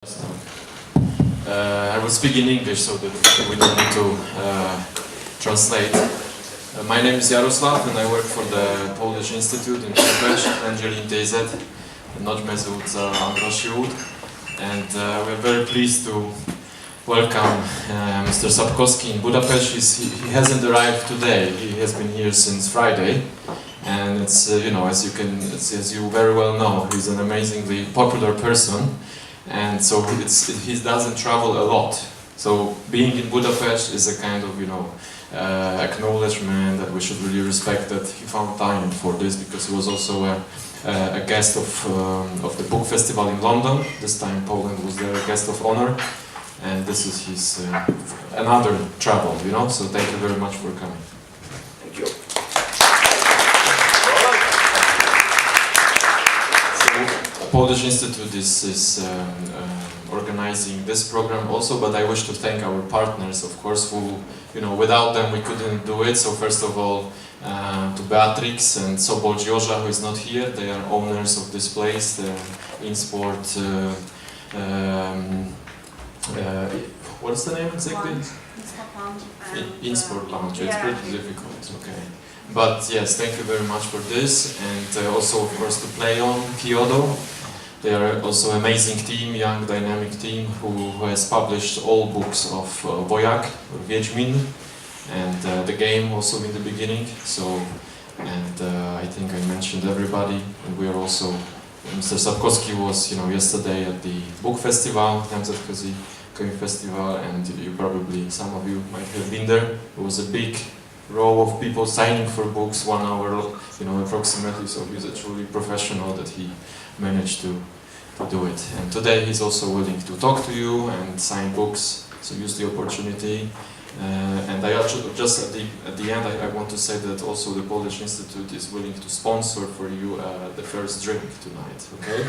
I will speak in English so that we don't need to translate. My name is Jaroslav and I work for the Polish Institute in Budapest, Angelin Tezet, Nagymezőt, András út, and we are very pleased to welcome Mr. Sapkowski in Budapest. He hasn't arrived today. He has been here since Friday, and it's as you very well know, he's an amazingly popular person. And so he doesn't travel a lot. So being in Budapest is a kind of, acknowledgement that we should really respect that he found time for this, because he was also a guest of the book festival in London. This time Poland was there, a guest of honor, and this is his another travel, So thank you very much for coming. Thank you. Polish Institute is organizing this program also, but I wish to thank our partners, of course, who, without them we couldn't do it. So first of all, to Beatrix and Sobol Giorgia, who is not here. They are owners of this place, the InSport, what's the name exactly? InSport Lounge. It's pretty difficult, okay. But yes, thank you very much for this, and also of course to Play On, Kyoto. They are also an amazing team, young dynamic team who has published all books of Vaják, or Wiedźmin, and the game also in the beginning. So, and I think I mentioned everybody, and we are also, Mr. Sapkowski was yesterday at the book festival, Nemzetközi Könyv Festival, and you probably, some of you might have been there. It was a big row of people signing for books, 1 hour, approximately. So he's a truly professional that he managed to do it. And today he's also willing to talk to you and sign books. So use the opportunity. And I actually just at the end I want to say that also the Polish Institute is willing to sponsor for you the first drink tonight. Okay?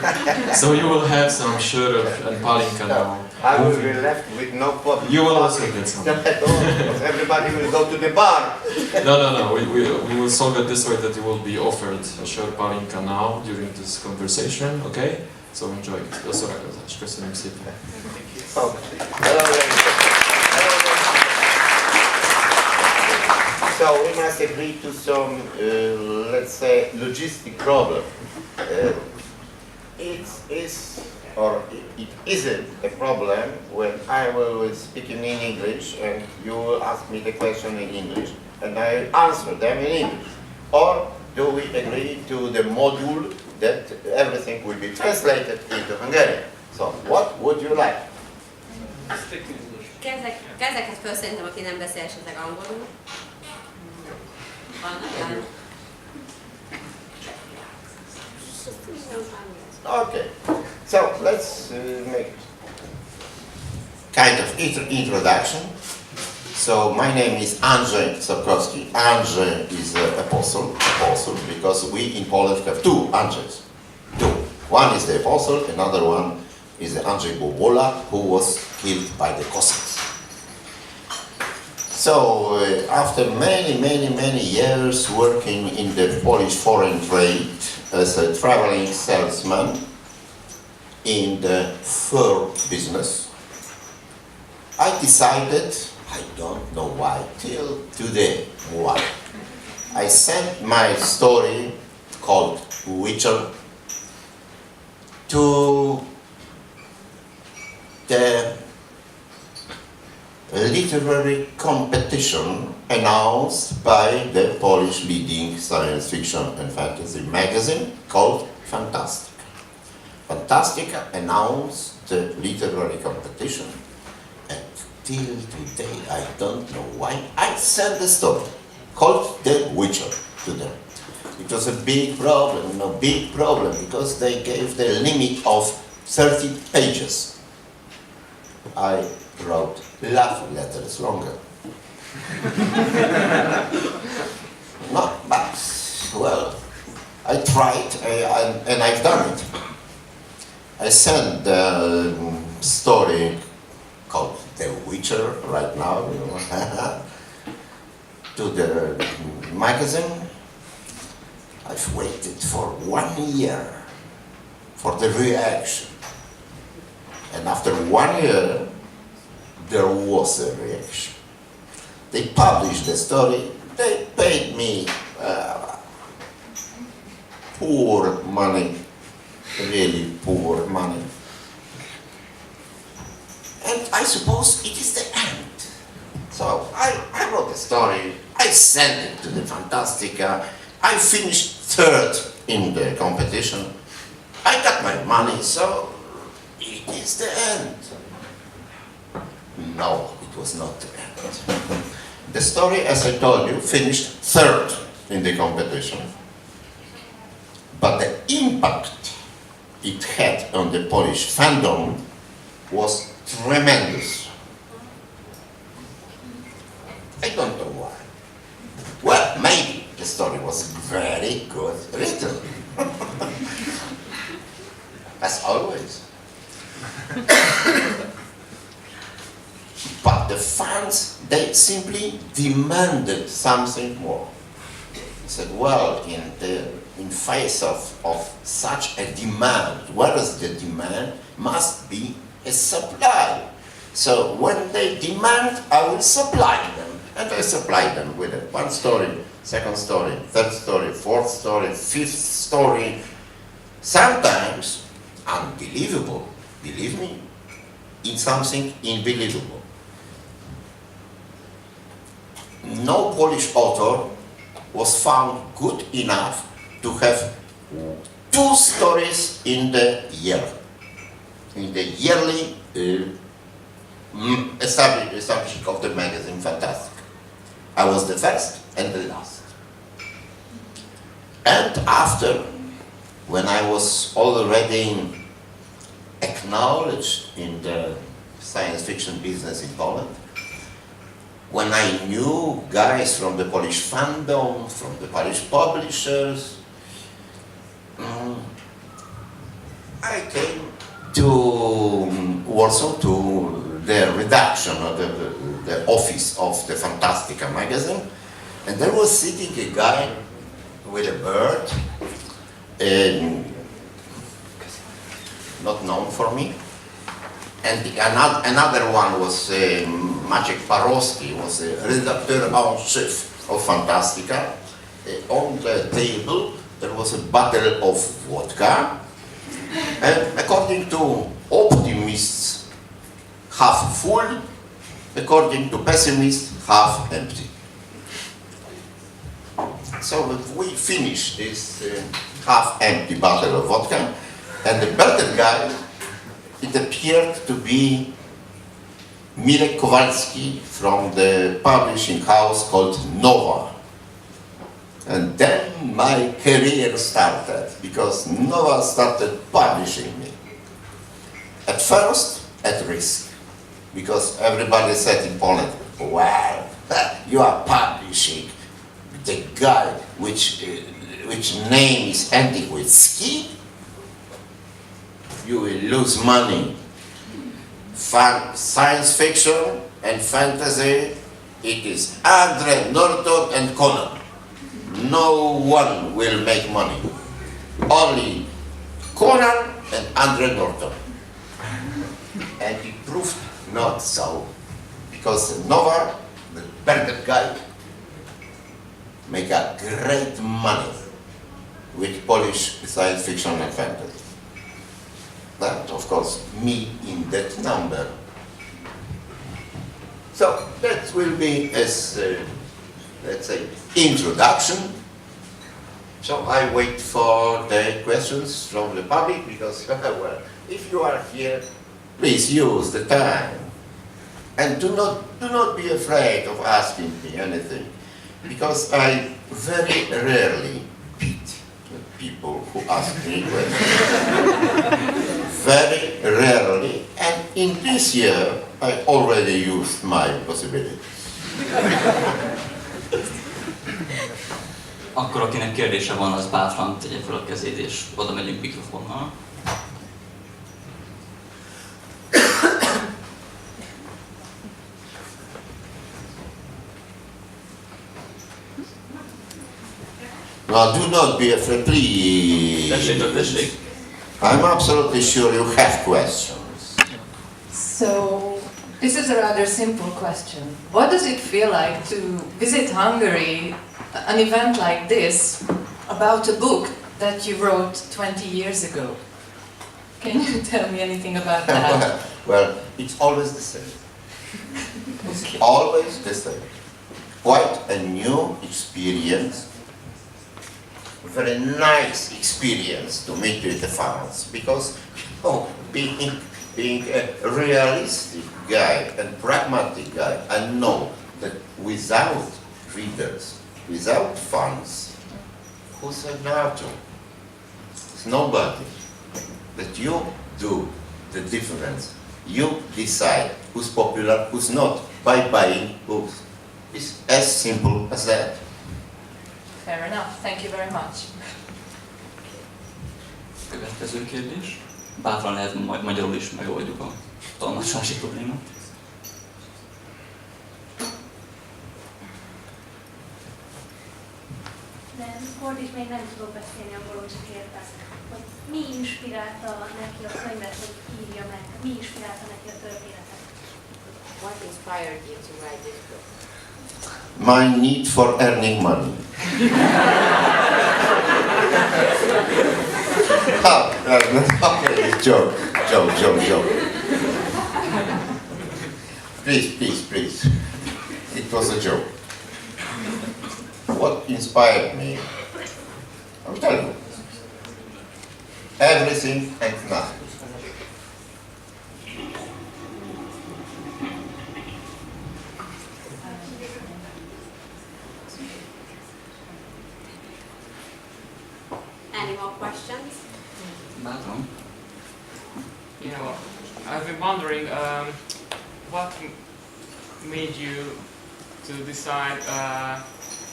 So you will have some sure and palinka now. I will be left with no problem. You will also get some. Because everybody will go to the bar. No. We will solve it this way, that you will be offered a sure palinka now during this conversation. Okay? So enjoy it. Köszönöm szépen. So we must agree to some, let's say, logistic problem. It isn't a problem when I will be speaking in English and you will ask me the question in English and I answer them in English. Or do we agree to the module that everything will be translated into Hungarian? So what would you like? Kezeket föl szerintem, aki nem beszél esetleg angolul. Okay, so let's make kind of introduction. So my name is Andrzej Sapkowski. Andrzej is an apostle because we in Poland have two Andrzejs. Two. One is the apostle, another one is the Andrzej Bobola, who was killed by the Cossacks. So after many years working in the Polish foreign trade as a traveling salesman in the fur business, I decided, I don't know why, till today, why. I sent my story called Witcher to the literary competition announced by the Polish leading science fiction and fantasy magazine called Fantastica. Fantastica announced the literary competition, and till today I don't know why I sent the story called The Witcher to them. It was a big problem, because they gave the limit of 30 pages. I wrote love letters longer. No, but, well, I tried and I've done it. I sent the story called The Witcher right now to the magazine. I've waited for 1 year for the reaction. And after 1 year, there was a reaction. They published the story, they paid me poor money, really poor money. And I suppose it is the end. So I wrote the story, I sent it to the Fantastica, I finished third in the competition, I got my money, so it is the end. No, it was not the end. The story, as I told you, finished third in the competition. But the impact it had on the Polish fandom was tremendous. I don't know why. Well, maybe the story was very good written. As always. But the fans, they simply demanded something more. They said, well, in face of such a demand, what is the demand? Must be a supply. So when they demand, I will supply them. And I supply them with one story, second story, third story, fourth story, fifth story. Sometimes unbelievable, believe me, in something unbelievable. No Polish author was found good enough to have 2 stories in the year, in the yearly establishing of the magazine Fantastic. I was the first and the last. And after, when I was already acknowledged in the science fiction business in Poland, when I knew guys from the Polish fandom, from the Polish publishers, I came to Warsaw to the redaction of the office of the Fantastica magazine, and there was sitting a guy with a bird, not known for me, and another one was Maciek Parowski, was a redacteur-en-chef of Fantastica. On the table there was a bottle of vodka, and according to optimists, half full, according to pessimists, half empty. So we finished this half-empty bottle of vodka, and the bearded guy, it appeared to be Mirek Kowalski from the publishing house called Nova. And then my career started, because Nova started publishing me. At first, at risk, because everybody said in Poland, well, you are publishing the guy which name is ending with ski, you will lose money. Science fiction and fantasy, it is Andre Norton and Conan. No one will make money. Only Conan and Andre Norton. And it proved not so, because Nova, the bearded guy, make a great money with Polish science fiction and fantasy. That, of course, me in that number. So that will be as, let's say, introduction. So I wait for the questions from the public, because, well, if you are here, please use the time. And do not be afraid of asking me anything, because I very rarely beat people who ask me questions. Very rarely, and in this year I already used my possibility. Akkor akinek kérdése van, az bátran tegye fel a kezét, és oda megyünk mikrofonnal. Now, do not be afraid, please. Tessék. I'm absolutely sure you have questions. So, this is a rather simple question. What does it feel like to visit Hungary, an event like this, about a book that you wrote 20 years ago? Can you tell me anything about that? Well, it's always the same. It's Okay. always the same. Quite a new experience, very nice experience to meet with the fans, because being a realistic guy and pragmatic guy, I know that without readers, without fans, who's an author? It's nobody. That you do the difference. You decide who's popular, who's not, by buying books. It's as simple as that. Fair enough. Thank you very much. Következő kérdés. Bátran lehet majd magyarul is megoldjuk a tolmácsolási problémát. Nem, Ford is még nem tudok beszélni angolul, csak értek. Hogy mi inspirálta neki a könyvet, hogy írja meg? Mi inspirálta neki a történetet? What inspired you to write this book? My need for earning money. Okay, joke. Please. It was a joke. What inspired me? I'll tell you. Everything and nothing. Any more questions? Bátran. Yeah, well, I've been wondering what made you to decide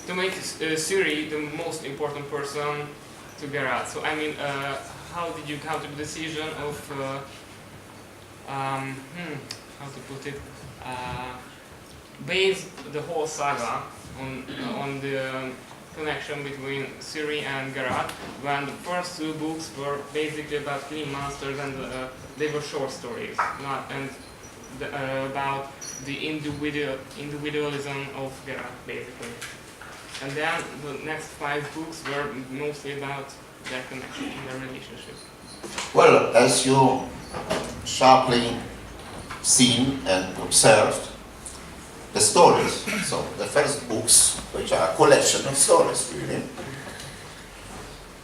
to make Siri the most important person to get out. So I mean, how did you come to the decision of how to put it? Base the whole saga on the connection between Siri and Geralt, when the first two books were basically about killing monsters and they were short stories, about the individualism of Geralt, basically. And then the next 5 books were mostly about their connection, their relationship. Well, as you sharply seen and observed, the stories, so the first books, which are a collection of stories, really,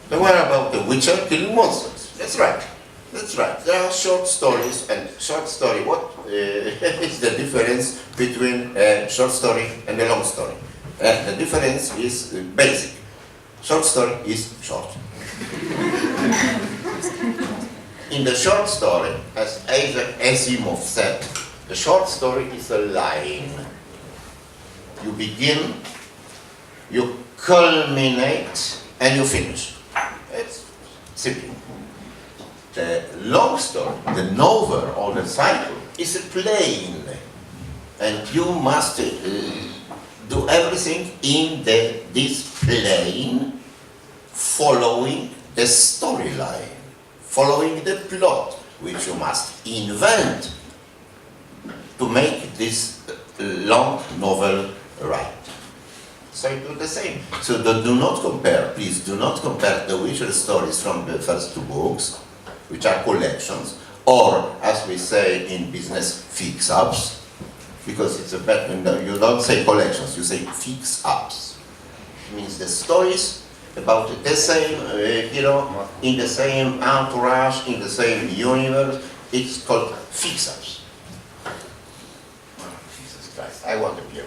they were about the Witcher killing monsters. That's right. There are short stories, and short story, what is the difference between a short story and a long story? The difference is basic. Short story is short. In the short story, as Isaac Asimov said, the short story is a line. You begin, you culminate, and you finish. It's simple. The long story, the novel or the cycle, is a plane, and you must do everything in this plane, following the storyline, following the plot, which you must invent to make this long novel right. So you do the same. So do not compare, please do not compare the Witcher stories from the first 2 books, which are collections, or, as we say in business, fix-ups, because it's a better, no, you don't say collections, you say fix-ups. It means the stories about the same hero, in the same entourage, in the same universe. It's called fix-ups. Jesus Christ, I want a beer.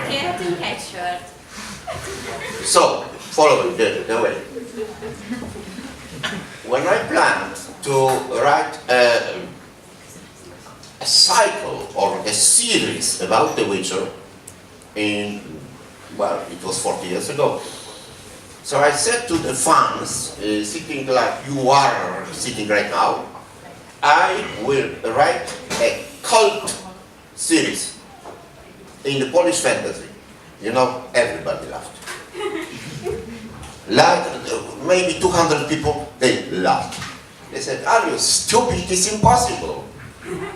Kérhetünk egy sört. So, follow the way. When I planned to write a cycle or a series about The Witcher it was 40 years ago. So I said to the fans, sitting like you are sitting right now, I will write a cult series in the Polish fantasy. You know, everybody laughed. Like maybe 200 people, they laughed. They said, are you stupid? It's impossible.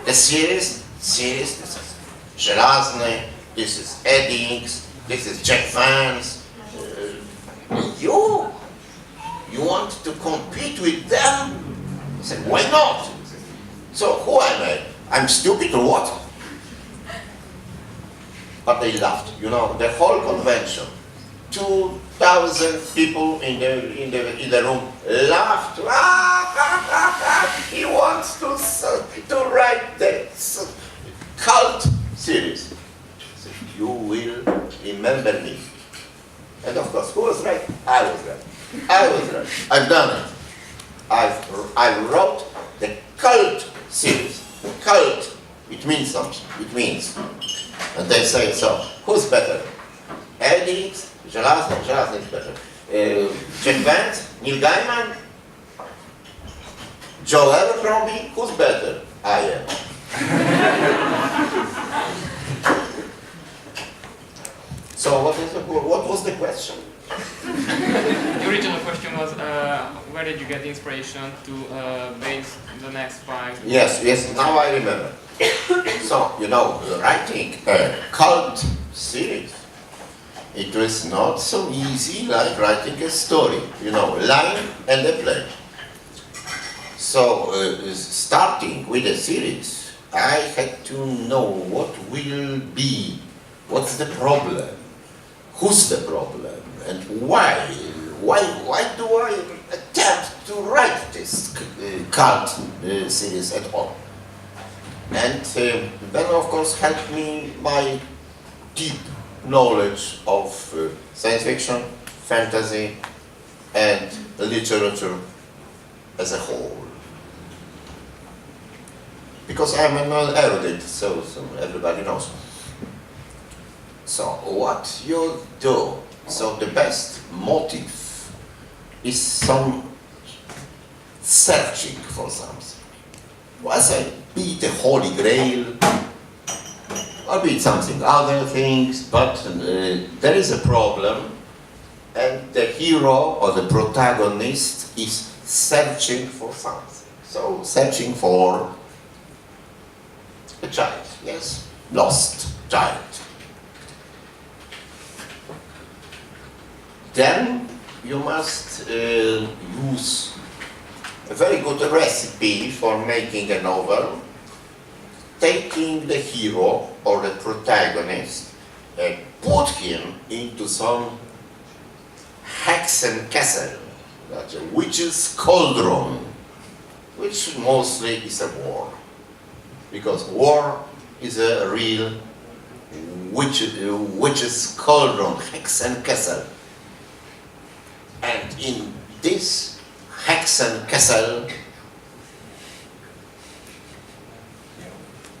The series, this is Żelazny, this is Eddings, this is Jack Vance. You want to compete with them? I said, why not? So who am I? I'm stupid or what? But they laughed, you know, the whole convention. 2,000 people in the room laughed. He wants to write the cult series. So you will remember me. And of course, who was right? I was right. I was right. I've done it. I wrote the cult series. Cult, it means something. It means. And they say, so, who's better? Eddings, Żelazny is better. Jack Vance, Neil Gaiman, Joe Abercrombie, who's better? I am. So what was the question? The original question was, where did you get the inspiration to base the next 5? Yes, now I remember. So, you know, writing a cult series, it was not so easy like writing a story, you know, line and a play. So, starting with a series, I had to know what will be, what's the problem, who's the problem, and why do I attempt to write this cult series at all? And then, of course, helped me my deep knowledge of science fiction, fantasy, and literature as a whole. Because I'm an erudite, so everybody knows. So what you do, so the best motive is some searching for something. Well, I say, be it a holy grail, or be it something other things, but there is a problem, and the hero or the protagonist is searching for something. So, searching for a child, yes, lost child. Then you must use a very good recipe for making a novel, taking the hero or the protagonist and put him into some Hexenkessel, that's a witch's cauldron, which mostly is a war. Because war is a real witch's cauldron, Hexenkessel. And in this Hexenkessel,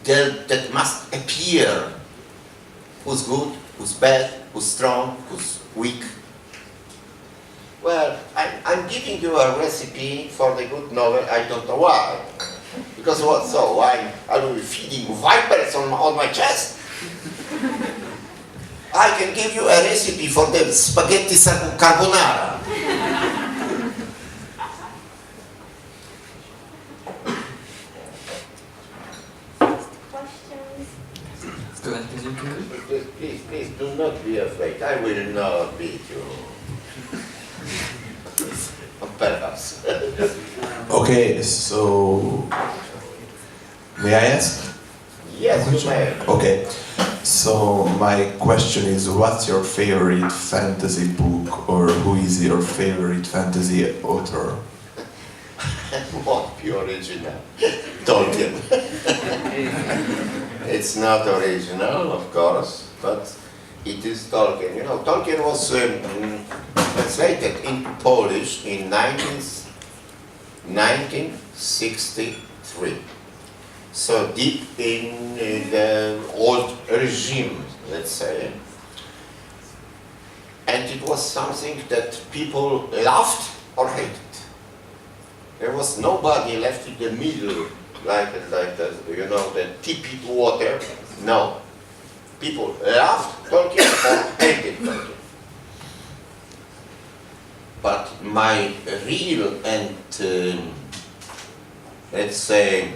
that must appear who's good, who's bad, who's strong, who's weak. Well, I'm giving you a recipe for the good novel, I don't know why. Because what, so I will be feeding vipers on my chest? I can give you a recipe for the spaghetti carbonara. Please, do not be afraid. I will not beat you. Perhaps. Okay, so may I ask? Yes, you may. Okay, so my question is, what's your favorite fantasy book, or who is your favorite fantasy author? Won't be original. Tolkien. It's not original, of course, but it is Tolkien. You know, Tolkien was translated into Polish in 1963. So deep in the old regime, let's say. And it was something that people loved or hated. There was nobody left in the middle, like the, you know, the tepid water. No. People loved Tolkien or hated Tolkien. But my real and let's say,